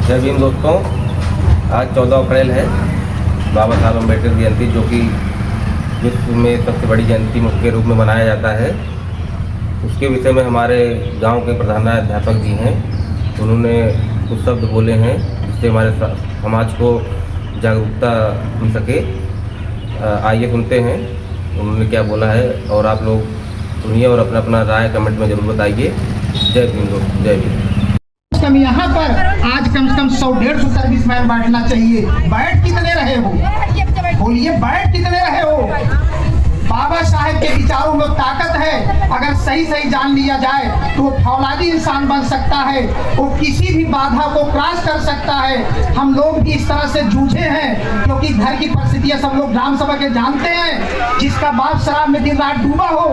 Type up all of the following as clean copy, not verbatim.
जय भीम दोस्तों, आज 14 अप्रैल है बाबा साहब अम्बेडकर की जयंती, जो कि विश्व में सबसे बड़ी जयंती मुख्य रूप में मनाया जाता है। उसके विषय में हमारे गांव के प्रधानाध्यापक जी हैं, उन्होंने कुछ शब्द बोले हैं जिससे हमारे समाज को जागरूकता मिल सके। आइए सुनते हैं उन्होंने क्या बोला है और आप लोग सुनिए और अपना अपना राय कमेंट में जरूर बताइए। जय भीम दोस्तों, जय भीम। यहाँ पर आज कम से कम 100-150 सर्विसमैन बैठना चाहिए। बैठ कितने रहे हो? बोलिए, बैठ कितने रहे हो? बाबा साहेब के विचारों में ताकत है। अगर सही सही जान लिया जाए तो वो फौलादी इंसान बन सकता है, वो किसी भी बाधा को क्रॉस कर सकता है। हम लोग भी इस तरह से जूझे हैं क्योंकि घर की परिस्थितियां सब लोग ग्राम सभा के जानते हैं। जिसका बाप शराब में दिन रात डूबा हो,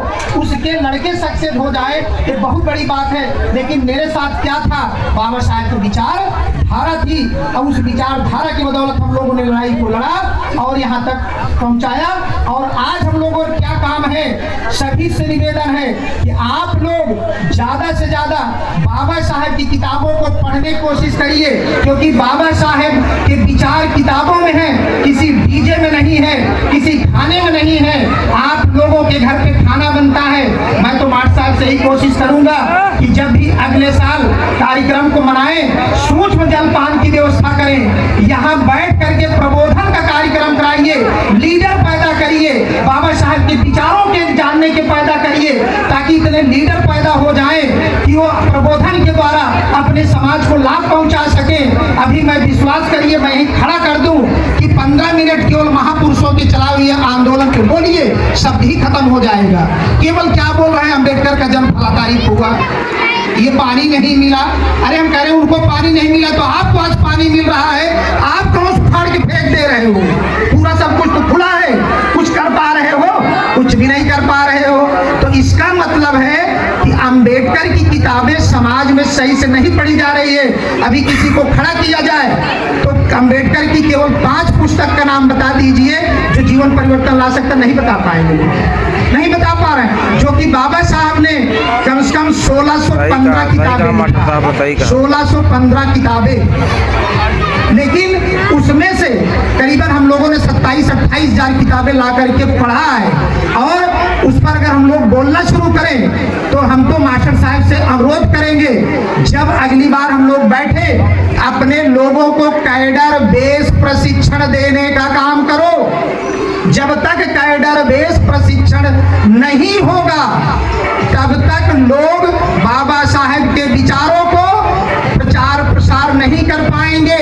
उसके लड़के सक्सेस हो जाए, ये बहुत बड़ी बात है। लेकिन मेरे साथ क्या था? बाबा साहेब के विचार धारा थी और उस विचारधारा की बदौलत हम लोगों ने लड़ाई को लड़ा और यहाँ तक पहुँचाया। और आज हम लोगों का क्या काम है? सभी से निवेदन है कि आप लोग ज्यादा से ज्यादा बाबा साहेब की किताबों को पढ़ने की कोशिश करिए, क्योंकि बाबा साहेब के विचार किताबों में है, किसी डीजे में नहीं है, किसी खाने में नहीं है। आप लोगों के घर पे खाना बनता है। मैं तो 8 साल से ही कोशिश करूंगा कि जब भी अगले साल कार्यक्रम को मनाएं, सूक्ष्म जलपान की व्यवस्था करें। यहाँ बैठ करके प्रबोधन का कार्यक्रम कराइए, लीडर पैदा करिए, बाबा साहब के विचारों के जानने के पैदा करिए, ताकि इतने लीडर पैदा हो जाएं कि वो प्रबोधन के द्वारा अपने समाज को लाभ पहुंचा सके। अभी मैं विश्वास करिए, मैं ही खड़ा कर दूं कि 15 मिनट केवल महापुरुषों के चलाए हुए आंदोलन के बोलिए, सब ही खत्म हो जाएगा। केवल क्या बोल रहे हैं? अम्बेडकर का जन्म फला तारीख हुआ, ये पानी नहीं मिला। अरे हम कह रहे हैं उनको पानी नहीं मिला तो आपको आज पानी मिल रहा है। आप कौन उखाड़ के फेंक दे रहे हो? पूरा सब कुछ तो खुला है। कुछ कर पा रहे हो? कुछ भी नहीं कर पा रहे हो। तो इसका मतलब है कि अम्बेडकर की किताबें समाज में सही से नहीं पढ़ी जा रही है। अभी किसी को खड़ा किया जाए तो अम्बेडकर की केवल 5 पुस्तक का नाम बता दीजिए जो जीवन परिवर्तन ला सकता, नहीं बता पाएंगे, नहीं बता पा रहे हैं। जो कि बाबा साहब ने कम से कम 1615 किताबें, 1615 किताबें, लेकिन उसमें से करीबन हम लोगों ने 27-28 हजार किताबें ला करके पढ़ा है। और उस पर अगर हम लोग बोलना शुरू करें तो हम तो मास्टर साहब से अनुरोध करेंगे, जब अगली बार हम लोग बैठे, अपने लोगों को कैडर बेस प्रशिक्षण देने का काम करो। जब तक कैडर बेस प्रशिक्षण नहीं होगा तब तक लोग बाबा साहेब के विचारों को प्रचार प्रसार नहीं कर पाएंगे।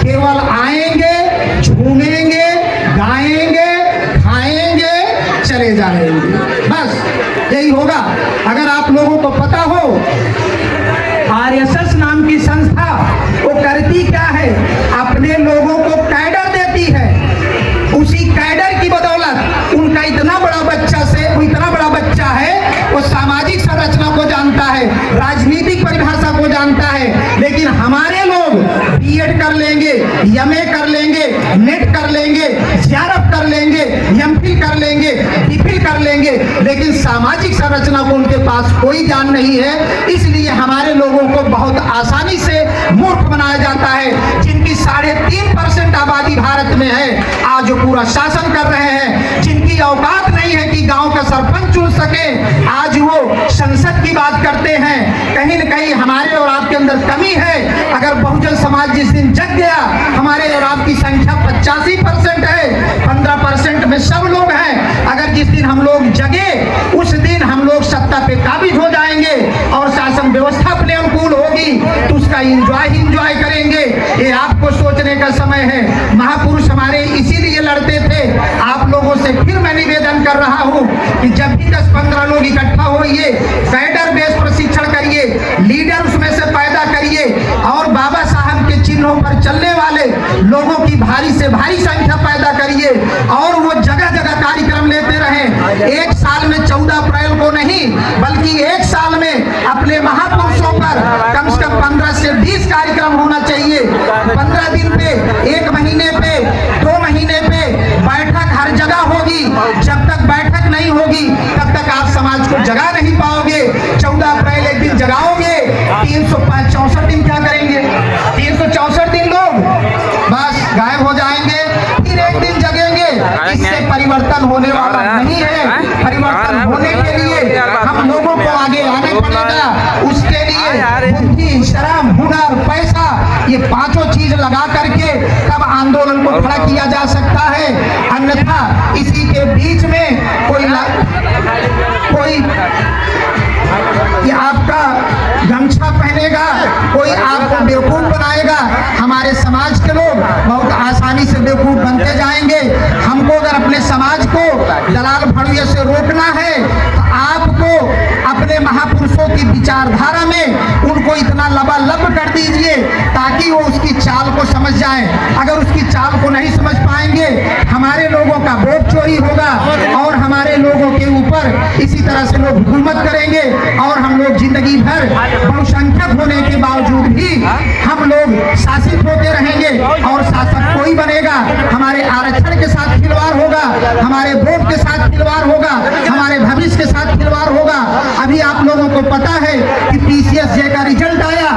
केवल आएंगे, झूमेंगे, गाएंगे, खाएंगे, चले जाएंगे, बस यही होगा। अगर आप लोगों को पता हो, आरएसएस नाम की संस्था वो करती क्या है? अपने लोगों को कैडर देती है। उसी कैडर की बदौलत उनका इतना बड़ा बच्चा है, वो सामाजिक संरचना को जानता है, राजनीतिक परिभाषा को जानता है। लेकिन हमारे लोग बीएड कर लेंगे, एमए कर लेंगे, नेट कर लेंगे, सीआरएफ कर लेंगे, एमफिल कर लेंगे, डीफिल कर लेंगे, लेकिन सामाजिक संरचना को उनके पास कोई ज्ञान नहीं है। इसलिए हमारे लोगों को बहुत आसानी से मूर्ख बनाया जाता है। जिनकी 3.5% आबादी भारत में है, आज वो पूरा शासन कर रहे हैं। जिनकी औकात नहीं है कि गांव का सरपंच चुन सके, आज वो संसद की बात करते हैं। कहीं न कहीं हमारे और आपके अंदर कमी है। अगर बहुजन समाज जिस दिन जग गया, हमारे और आपकी संख्या 85% है, 15% में सब लोग हैं। अगर जिस दिन हम लोग जगे, उस दिन हम लोग सत्ता पे काबिज हो जाएंगे और शासन व्यवस्था अपने अनुकूल होगी, तो उसका इंजॉय करेंगे। ये आपको सोचने का समय है। महापुरुष हमारे इसीलिए लड़ते थे। आप लोगों से फिर मैं निवेदन कर रहा हूं कि जब भी 10-15 लोग इकट्ठा होइए, कैडर बेस प्रशिक्षण करिए, लीडर उसमें से पैदा करिए और बाबा साहब के चिन्हों पर चलने वाले लोगों की भारी से भारी संख्या पैदा करिए और वो जगह जगह कार्यक्रम लेते रहें। एक साल में 14 अप्रैल को नहीं, बल्कि एक साल में अपने महापुरुषों पर कम से कम 15 से 20 कार्यक्रम होना चाहिए। 15 दिन पे, 1 महीने पे, 2 महीने पे बैठक हर जगह होगी। जब तक बैठक नहीं होगी तब तक आप समाज को जगा नहीं पाओगे। 14 अप्रैल एक दिन जगाओगे, 364 दिन क्या करेंगे? 364 दिन इसी तरह से लोग हुकूमत करेंगे और हम लोग जिंदगी भर बहुसंख्यक होने के बावजूद भी हम लोग शासित होते रहेंगे और शासक कोई बनेगा। हमारे आरक्षण के साथ खिलवाड़ होगा, हमारे वोट के साथ खिलवाड़ होगा, हमारे भविष्य के साथ खिलवाड़ होगा। अभी आप लोगों को पता है कि PCSJ का रिजल्ट आया,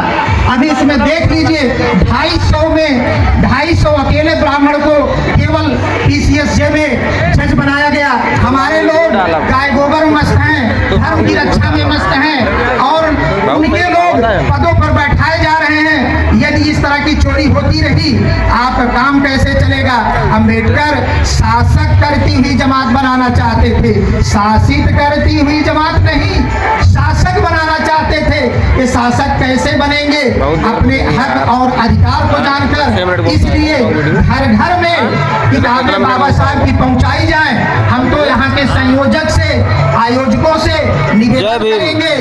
अभी इसमें देख लीजिए 250 में 250 अकेले ब्राह्मण को केवल PCSJ में जज बनाया गया। हमारे लोग गाय गोबर में मस्त हैं, धर्म की रक्षा में मस्त हैं और उनके लोग पदों पर बैठाए जा रहे हैं। यदि इस तरह की चोरी होती रही आपका काम कैसे चलेगा? अम्बेडकर शासक करती हुई जमात बनाना चाहते थे, शासित करती हुई जमात नहीं, शासक बनाना चाहते थे। ये शासक कैसे बनेंगे? अपने हक और अधिकार को जानकर। इसलिए घर घर में किताबें बाबा साहब की पहुंचाई जाए। हम तो यहाँ के संयोजक से, आयोजकों से निवेदन करेंगे